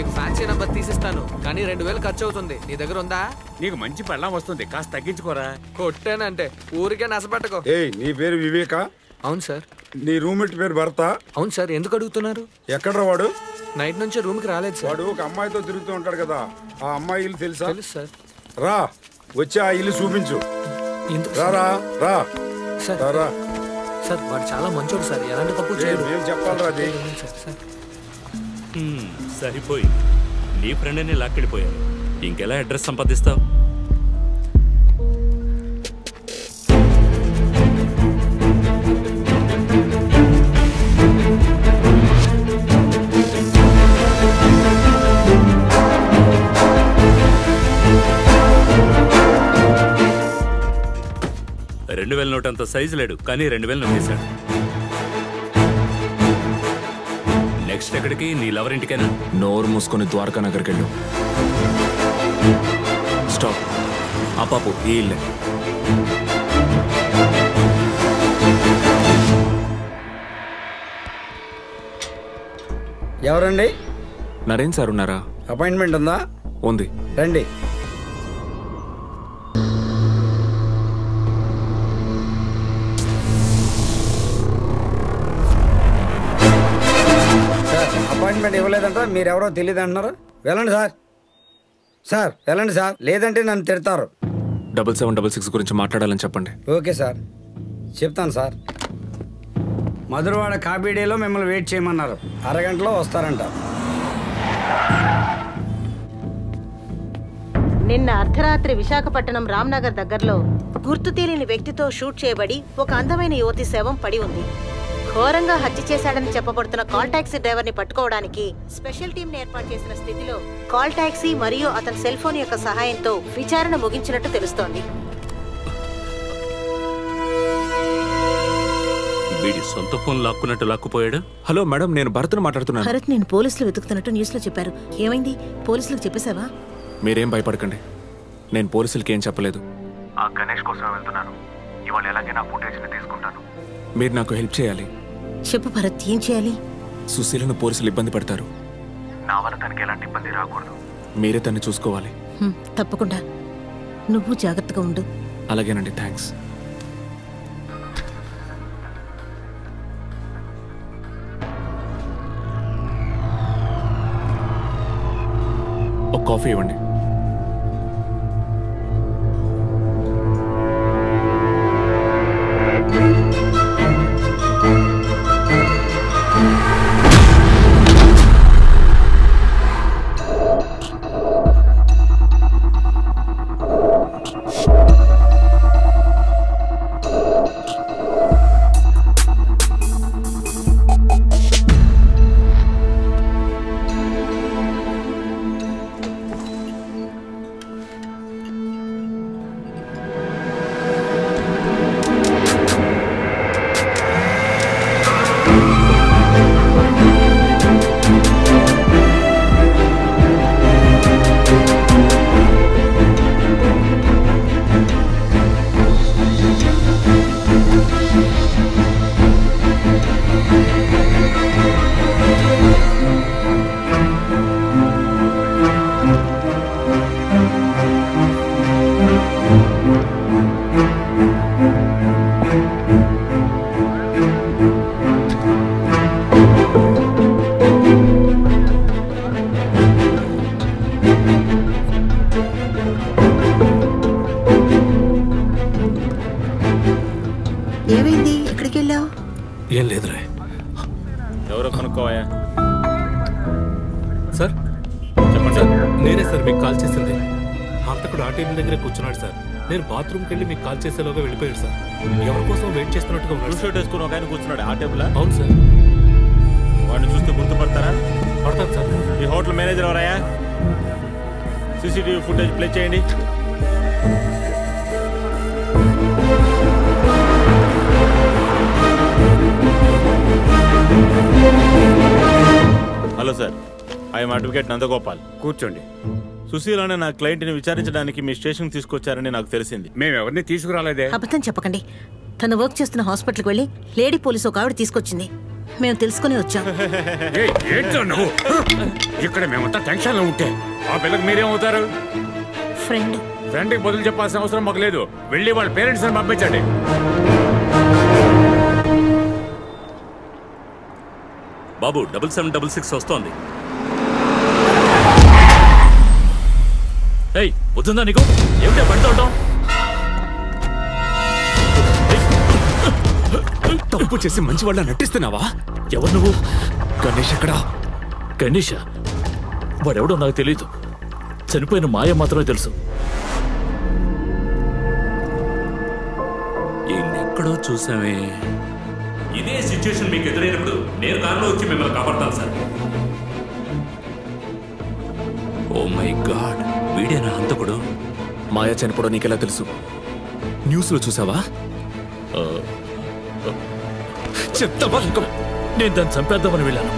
నీకు fancy number తీసిస్తాను, కానీ 2000 ఖర్చు అవుతుంది. నీ దగ్గర ఉందా? నీకు మంచి పెళ్ళం వస్తుంది, కాస్త తగ్గించుకోరా. కొట్టానంటే ఊరికే నసపెట్టకో. నీ పేరు వివేక? అవును సార్. నీ రూమ్మేట్ పేరు భర్త? అవును సార్. ఎందుకు అడుగుతున్నారు? ఎక్కడ్రా వాడు? నైట్ నుంచి రూమ్ కి రాలేదు సార్. వాడు ఒక అమ్మాయితో తిరుగుతూ ఉంటాడు కదా, ఆ అమ్మాయి ఇల్లు తెలుసా? తెలుసు సార్. రా, వచ్చి ఆ ఇల్లు చూపించు. ఎందుకు రారా రా సార్? రా సార్ వాడు చాలా మంచోడు సార్, ఎలాంటి తప్పు చేయడు. ఏం చెప్పాలరా అది? సరిపోయి నీ ఫ్రెండ్ని లాక్కెళ్ళిపోయాను, ఇంకెలా అడ్రస్ సంపాదిస్తావు? $2000 నోట్ అంత సైజు లేడు, కానీ 2000 నొక్కేశాడు. నెక్స్ట్ ఎక్కడికి? నీ లవర్ ఇంటికైనా? నోరు మూసుకొని ద్వారకా నగర్కి వెళ్ళు. స్టాప్. ఆ పాపు ఈ ఇల్లే. ఎవరండి? నరేన్ సార్ ఉన్నారా? అపాయింట్మెంట్ ఉందా? ఉంది, రండి. అపాయింట్మెంట్ ఇవ్వలేదంట, మీరెవరో తెలియదు అంటున్నారు. వెళ్ళండి సార్. సార్ వెళ్ళండి సార్, లేదంటే నన్ను తిడతారు. 7766 గురించి మాట్లాడాలని చెప్పండి. ఓకే సార్, చెప్తాను సార్. మధురవాడ కాపీడేలో మిమ్మల్ని వెయిట్ చేయమన్నారు, అరగంటలో వస్తారంట. నిన్న అర్ధరాత్రి విశాఖపట్నం రామ్నగర్ దగ్గరలో గుర్తు తెలియని వ్యక్తితో షూట్ చేయబడి ఒక అందమైన యువతి శవం పడి ఉంది. ఘోరంగా హత్య చేశాడని చెప్పబడుతున్న కాల్ టాక్సీ డ్రైవర్ ని పట్టుకోవడానికి స్పెషల్ టీం ఏర్పాటు చేసిన స్థితిలో కాల్ టాక్సీ మరియు అతని సెల్ ఫోన్ యొక్క సహాయంతో విచారణ ముగించినట్టు తెలుస్తోంది. వీడి సొంత ఫోన్ లాక్కున్నట్టు లాక్కుపోయాడు. హలో మేడం, నేను భరత్ను మాట్లాడుతున్నాను. భరత్ నేను పోలీసులు వెతుకుతున్నట్టు న్యూస్ లో చెప్పారు. ఏమైంది? పోలీసులకు చెప్పేశావా? మీరేం భయపడకండి, నేను పోలీసులకి ఏం చెప్పలేదు. ఆ గణేష్ కోసమే వెళ్తున్నాను. ఇవాళ ఎలాగైనా ఫుటేజ్ ని తీసుకుంటాను. మీరు నాకు హెల్ప్ చేయాలి. చెప్పు భరత్, ఏం చేయాలి? సుశీలను పోలీసులు ఇబ్బంది పడతారు. నా వల్ల తనకి ఎలాంటి ఇబ్బంది రాకూడదు. మీరే తన్ని చూసుకోవాలి. తప్పకుండా, నువ్వు జాగ్రత్తగా ఉండు. అలాగేనండి, థ్యాంక్స్. ఒక కాఫీ ఇవ్వండి. ఏమైంది? ఎక్కడికి వెళ్ళావు? ఏం లేదురా. ఎవరో కనుక్కోవా సార్? చెప్పండి సార్. నేనే సార్ మీకు కాల్ చేసింది. హంతకుడు ఆ టేబుల్ దగ్గరే కూర్చున్నాడు సార్. నేను బాత్రూమ్కి వెళ్ళి మీకు కాల్ చేసేలోగా వెళ్ళిపోయాడు సార్. ఎవరి కోసం వెయిట్ చేస్తున్నట్టుగా ఉన్నాడు. షర్ట్ వేసుకుని ఒక ఆయన కూర్చున్నాడు ఆ టేబుల్. అవును సార్. వాడిని చూస్తే గుర్తుపడతారా? పడతాను సార్. ఈ హోటల్ మేనేజర్ ఎవరయ్యా? సీసీటీవీ ఫుటేజ్ ప్లే చేయండి. Hello sir, I'm advocate Nandagopal. కూర్చోండి. సుశీల్ అనే నా క్లయింట్ని విచారించడానికి మీ స్టేషన్ తీసుకొచ్చారని నాకు తెలిసింది. మేము ఎవరిని తీసుకురాలేదే. అబద్ధం చెప్పకండి. తను వర్క్ చేస్తున్న హాస్పిటల్కి వెళ్ళి లేడీ పోలీసు ఒక ఆవిడ తీసుకొచ్చింది. మేము తెలుసుకుని వచ్చాం. ఏంటో నువ్వు ఇక్కడ మేమంతా టెన్షన్ లో ఉంటే ఆ పిల్లకి మీరేమవుతారు? ఫ్రెండ్. ఫ్రెండ్కి బదులు చెప్పాల్సిన అవసరం మాకు లేదు. వెళ్ళి వాళ్ళ పేరెంట్స్ ని పంపించండి. బాబు 7766 వస్తోంది. ఏయ్ వద్దుందా నీకు? ఏమిటా పడుతుంటాం? తప్పు చేసి మంచి వాళ్ళ నటిస్తున్నావా? ఎవరు నువ్వు? గణేష్ ఎక్కడా? గణేష వాడెవడో నాకు తెలియదు. చనిపోయిన మాయ మాత్రమే తెలుసు. ఎక్కడో చూసామే. ఇదే సిచ్యువేషన్ మీకు ఎదురైనప్పుడు నేను కారులో వచ్చి మిమ్మల్ని కాపాడతాను సార్. ఓ మై గాడ్, వీడేనా హంతకుడు? మాయా చనిపోవడం నీకెలా తెలుసు? న్యూస్ లో చూసావా? నేను దాన్ని చంపేద్దామని వెళ్ళాను.